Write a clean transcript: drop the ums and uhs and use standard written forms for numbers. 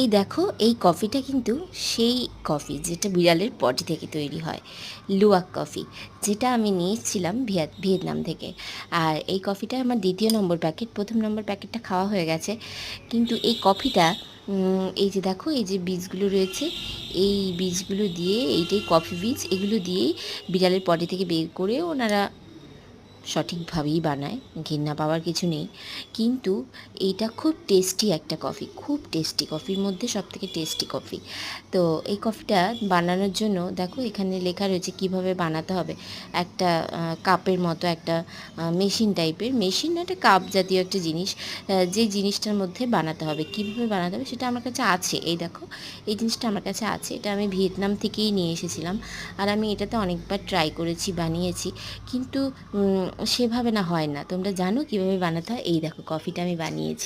এই দেখো, এই কফিটা কিন্তু সেই কফি যেটা বিড়ালের পটি থেকে তৈরি হয়, লুওয়াক কফি, যেটা আমি নিয়েছিলাম ভিয়েতনাম থেকে। আর এই কফিটা আমার ২য় নম্বর প্যাকেট। ১ম নম্বর প্যাকেটটা খাওয়া হয়ে গেছে। কিন্তু এই কফিটা এই যে দেখো, এই যে বীজগুলো রয়েছে, এই বীজগুলো দিয়ে, এইটাই কফি বীজ, এগুলো দিয়েই বিড়ালের পটি থেকে বের করে ওনারা সঠিকভাবেই বানায়, ঘেন্না পাওয়ার কিছু নেই। কিন্তু এইটা খুব টেস্টি একটা কফি, খুব টেস্টি, কফির মধ্যে সবথেকে টেস্টি কফি। তো এই কফিটা বানানোর জন্য দেখো এখানে লেখা রয়েছে কীভাবে বানাতে হবে। একটা কাপের মতো একটা মেশিন টাইপের, মেশিন না, একটা কাপ জাতীয় একটা জিনিস, যে জিনিসটার মধ্যে বানাতে হবে, কীভাবে বানাতে হবে সেটা আমার কাছে আছে। এই দেখো, এই জিনিসটা আমার কাছে আছে, এটা আমি ভিয়েতনাম থেকেই নিয়ে এসেছিলাম। আর আমি এটাতে অনেকবার ট্রাই করেছি, বানিয়েছি, কিন্তু সেভাবে না হয় না। তোমরা জানো কীভাবে বানাতে হয়? এই দেখো, কফিটা আমি বানিয়েছি।